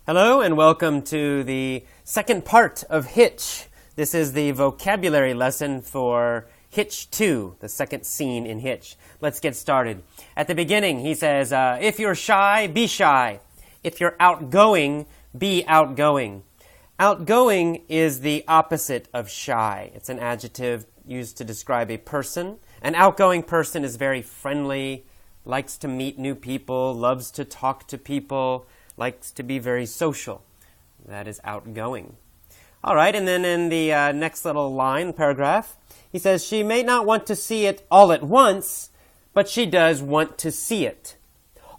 Hello and welcome to the second part of Hitch. This is the vocabulary lesson for Hitch 2, the second scene in Hitch. Let's get started. At the beginning, he says, if you're shy, be shy. If you're outgoing, be outgoing. Outgoing is the opposite of shy. It's an adjective used to describe a person. An outgoing person is very friendly, likes to meet new people, loves to talk to people, likes to be very social. That is outgoing. All right, and then in the next little line, paragraph, he says, she may not want to see it all at once, but she does want to see it.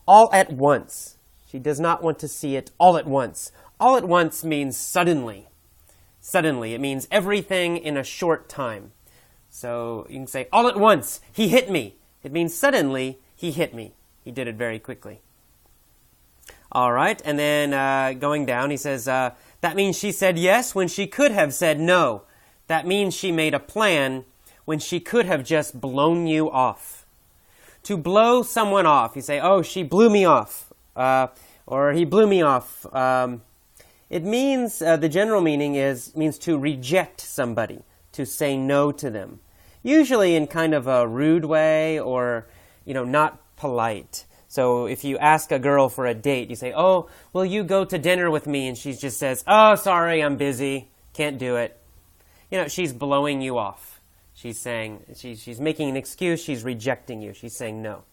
All at once. She does not want to see it all at once. All at once means suddenly. Suddenly. It means everything in a short time. So you can say, all at once, he hit me. It means suddenly, he hit me. He did it very quickly. All right, and then going down, he says, that means she said yes when she could have said no. That means she made a plan when she could have just blown you off. To blow someone off, you say, oh, she blew me off, or he blew me off. It means, the general meaning means to reject somebody, to say no to them. Usually in kind of a rude way or, not polite. So if you ask a girl for a date, you say, oh, will you go to dinner with me? And she just says, oh, sorry, I'm busy. Can't do it. She's blowing you off. She's saying, she's making an excuse. She's rejecting you. She's saying no.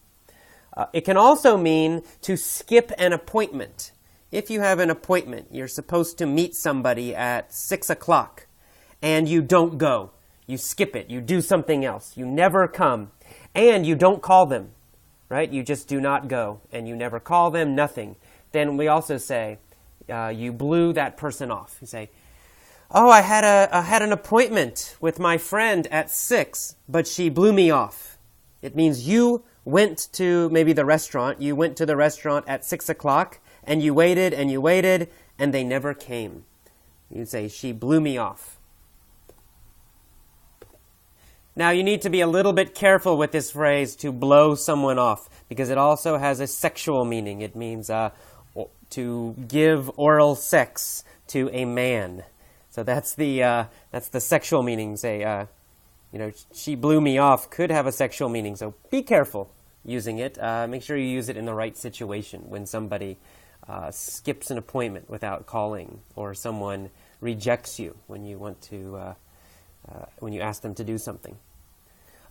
It can also mean to skip an appointment. If you have an appointment, you're supposed to meet somebody at 6 o'clock, and you don't go. You skip it. You do something else. You never come, and you don't call them. Right? You just do not go, and you never call them, nothing. Then we also say, you blew that person off. You say, oh, I had an appointment with my friend at 6, but she blew me off. It means you went to maybe the restaurant. You went to the restaurant at 6 o'clock, and you waited, and they never came. You say, she blew me off. Now, you need to be a little bit careful with this phrase, to blow someone off, because it also has a sexual meaning. It means to give oral sex to a man. So that's the sexual meaning. Say, she blew me off could have a sexual meaning. So be careful using it. Make sure you use it in the right situation when somebody skips an appointment without calling, or someone rejects you when you want to. When you ask them to do something.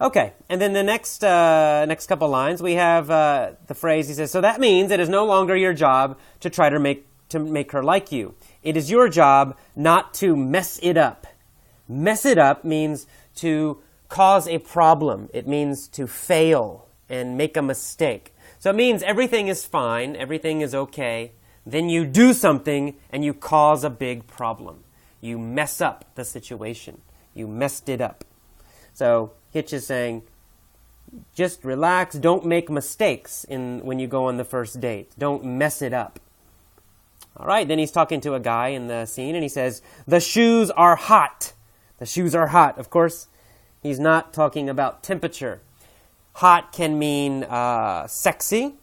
Okay, and then the next couple lines, we have the phrase, he says, so that means it is no longer your job to try to make her like you. It is your job not to mess it up. Mess it up means to cause a problem. It means to fail and make a mistake. So it means everything is fine, everything is okay. Then you do something and you cause a big problem. You mess up the situation. You messed it up. So Hitch is saying, just relax. Don't make mistakes when you go on the first date. Don't mess it up. All right, then he's talking to a guy in the scene, and he says, the shoes are hot. The shoes are hot. Of course, he's not talking about temperature. Hot can mean sexy,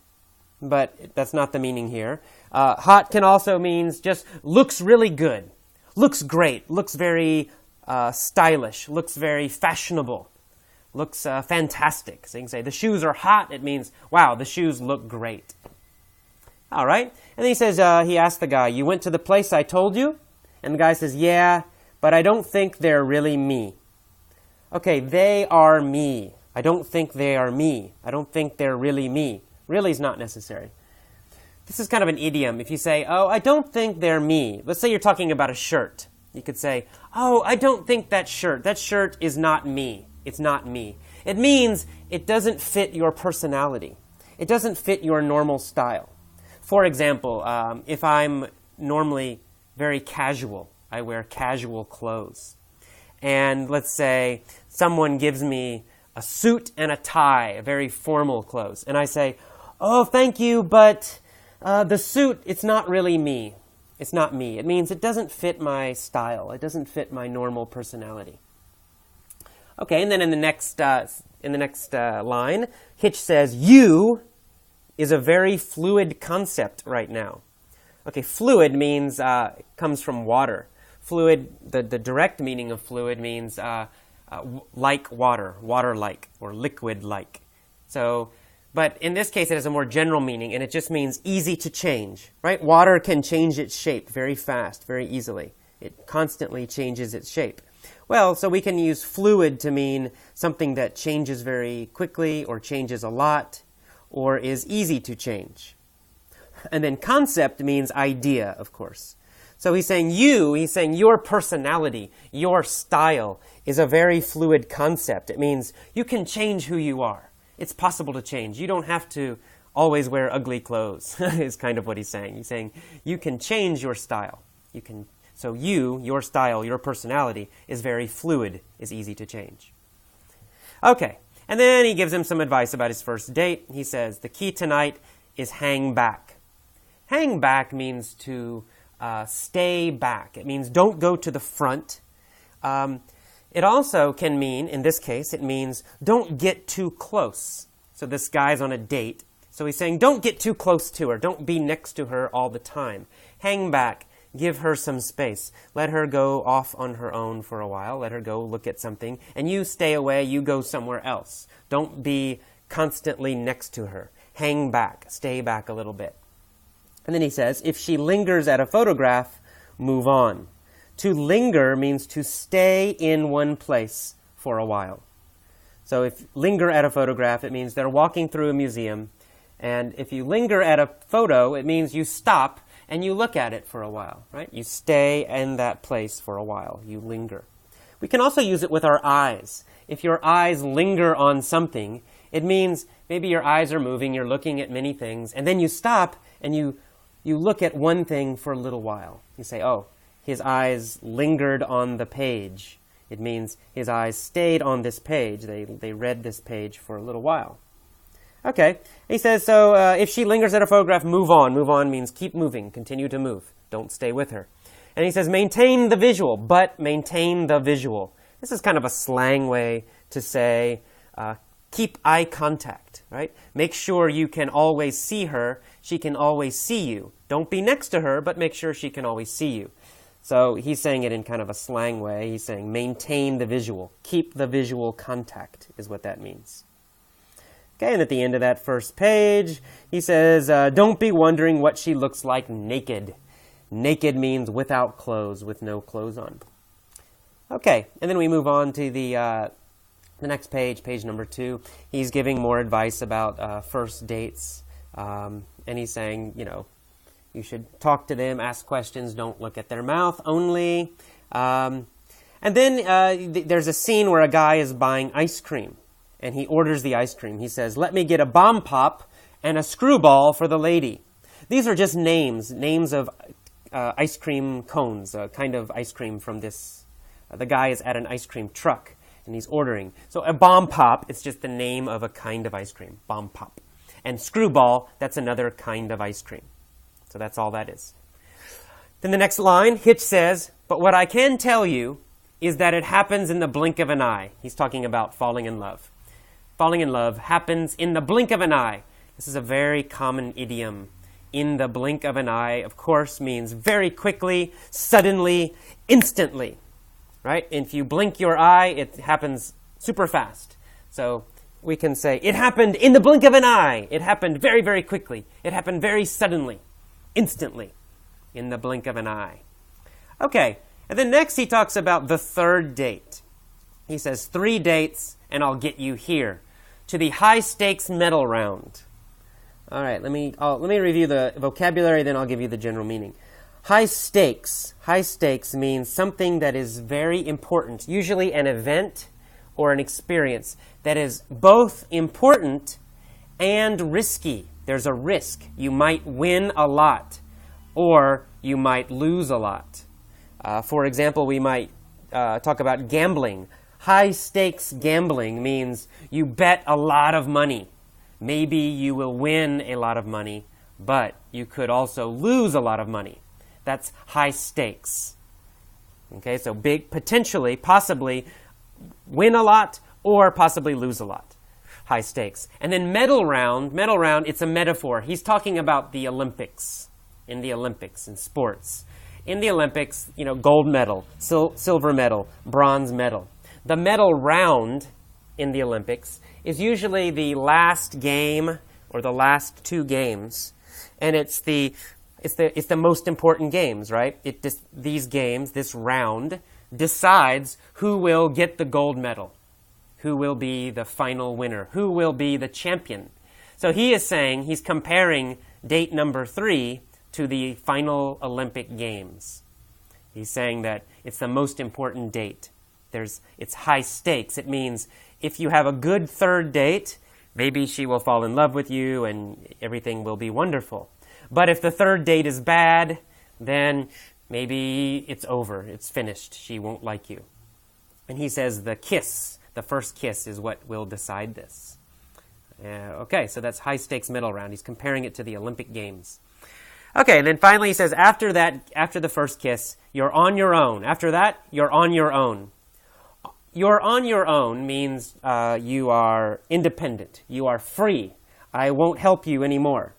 but that's not the meaning here. Hot can also mean just looks really good. Looks great. Looks very stylish, looks very fashionable, looks fantastic. So you can say, the shoes are hot. It means, wow, the shoes look great. All right. And then he says, he asked the guy, you went to the place I told you? And the guy says, yeah, but I don't think they're really me. Okay, they are me. I don't think they are me. I don't think they're really me. Really is not necessary. This is kind of an idiom. If you say, oh, I don't think they're me. Let's say you're talking about a shirt. You could say, oh, I don't think that shirt is not me. It's not me. It means it doesn't fit your personality. It doesn't fit your normal style. For example, if I'm normally very casual, I wear casual clothes. And let's say someone gives me a suit and a tie, a very formal clothes. And I say, oh, thank you, but the suit, it's not really me. It's not me. It means it doesn't fit my style. It doesn't fit my normal personality. Okay, and then in the next line, Hitch says, you is a very fluid concept right now. Okay, fluid means, comes from water. Fluid, the direct meaning of fluid means like water, water-like, or liquid-like. So, but in this case, it has a more general meaning, and it just means easy to change, right? Water can change its shape very fast, very easily. It constantly changes its shape. Well, so we can use fluid to mean something that changes very quickly, or changes a lot, or is easy to change. And then concept means idea, of course. So he's saying your personality, your style is a very fluid concept. It means you can change who you are. It's possible to change. You don't have to always wear ugly clothes, is kind of what he's saying. He's saying you can change your style. So your style, your personality is very fluid, is easy to change. Okay, and then he gives him some advice about his first date. He says, the key tonight is hang back. Hang back means to stay back. It means don't go to the front. It also can mean, in this case, it means don't get too close. So this guy's on a date. So he's saying don't get too close to her. Don't be next to her all the time. Hang back. Give her some space. Let her go off on her own for a while. Let her go look at something. And you stay away. You go somewhere else. Don't be constantly next to her. Hang back. Stay back a little bit. And then he says, if she lingers at a photograph, move on. To linger means to stay in one place for a while. So if linger at a photograph, it means they're walking through a museum. And if you linger at a photo, it means you stop and you look at it for a while, right? You stay in that place for a while. You linger. We can also use it with our eyes. If your eyes linger on something, it means maybe your eyes are moving, you're looking at many things, and then you stop and you look at one thing for a little while. You say, oh, his eyes lingered on the page. It means his eyes stayed on this page. They read this page for a little while. Okay, he says, so if she lingers at a photograph, move on. Move on means keep moving, continue to move. Don't stay with her. And he says, maintain the visual, but maintain the visual. This is kind of a slang way to say keep eye contact, right? Make sure you can always see her. She can always see you. Don't be next to her, but make sure she can always see you. So he's saying it in kind of a slang way. He's saying maintain the visual. Keep the visual contact is what that means. Okay, and at the end of that first page, he says, don't be wondering what she looks like naked. Naked means without clothes, with no clothes on. Okay, and then we move on to the next page, page number 2. He's giving more advice about first dates. And he's saying, you should talk to them, ask questions, don't look at their mouth only. And then there's a scene where a guy is buying ice cream. And he orders the ice cream. He says, let me get a bomb pop and a screwball for the lady. These are just names of ice cream cones, a kind of ice cream from this. The guy is at an ice cream truck, and he's ordering. So a bomb pop, it's just the name of a kind of ice cream, bomb pop. And screwball, that's another kind of ice cream. So that's all that is. Then the next line, Hitch says, but what I can tell you is that it happens in the blink of an eye. He's talking about falling in love. Falling in love happens in the blink of an eye. This is a very common idiom. In the blink of an eye, of course, means very quickly, suddenly, instantly. Right? If you blink your eye, it happens super fast. So we can say, it happened in the blink of an eye. It happened very, very quickly. It happened very suddenly, instantly, in the blink of an eye. Okay, and then next he talks about the third date. He says, 3 dates, and I'll get you here. To the high-stakes medal round. All right, let me review the vocabulary, then I'll give you the general meaning. High stakes. High stakes means something that is very important, usually an event or an experience that is both important and risky. There's a risk. You might win a lot, or you might lose a lot. For example, we might talk about gambling. High-stakes gambling means you bet a lot of money. Maybe you will win a lot of money, but you could also lose a lot of money. That's high stakes. Okay, so big, potentially, possibly win a lot or possibly lose a lot. High stakes. And then medal round, it's a metaphor. He's talking about the Olympics. in the Olympics, in sports. In the Olympics, gold medal, silver medal, bronze medal. The medal round in the Olympics is usually the last game or the last two games, and it's the most important games, right? These games, this round, decides who will get the gold medal, who will be the final winner, who will be the champion. So he is saying, he's comparing date number 3 to the final Olympic Games. He's saying that it's the most important date. It's high stakes. It means if you have a good third date, maybe she will fall in love with you and everything will be wonderful. But if the third date is bad, then maybe it's over. It's finished. She won't like you. And he says the first kiss is what will decide this. Okay, so that's high stakes medal round. He's comparing it to the Olympic Games. Okay, and then finally he says after the first kiss, you're on your own. After that, you're on your own. You're on your own means you are independent. You are free. I won't help you anymore.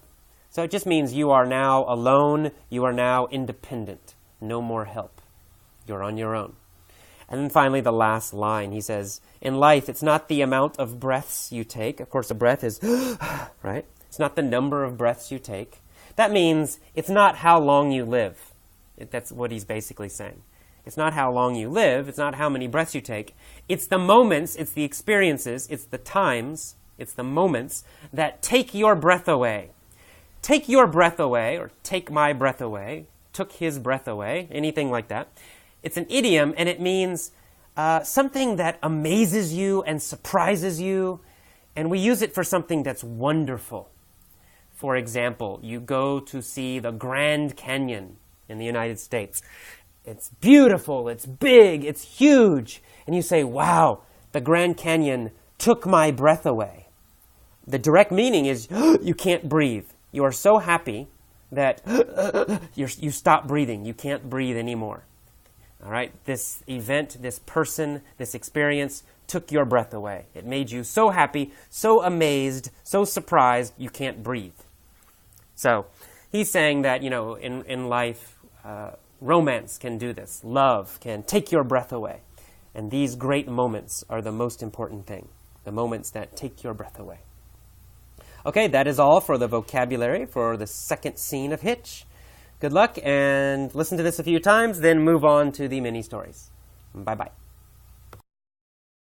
So it just means you are now alone. You are now independent. No more help. You're on your own. And then finally, the last line, he says, in life, it's not the amount of breaths you take. Of course, a breath is, right? It's not the number of breaths you take. That means it's not how long you live. That's what he's basically saying. It's not how long you live. It's not how many breaths you take. It's the moments, it's the experiences, it's the times, it's the moments that take your breath away. Take your breath away, or take my breath away, took his breath away, anything like that. It's an idiom, and it means something that amazes you and surprises you, and we use it for something that's wonderful. For example, you go to see the Grand Canyon in the United States. It's beautiful, it's big, it's huge, and you say, wow, the Grand Canyon took my breath away. The direct meaning is you can't breathe. You are so happy that you stop breathing. You can't breathe anymore. All right? This event, this person, this experience took your breath away. It made you so happy, so amazed, so surprised, you can't breathe. So he's saying that, in life, romance can do this. Love can take your breath away. And these great moments are the most important thing. The moments that take your breath away. Okay, that is all for the vocabulary for the second scene of Hitch. Good luck, and listen to this a few times, then move on to the mini stories. Bye-bye.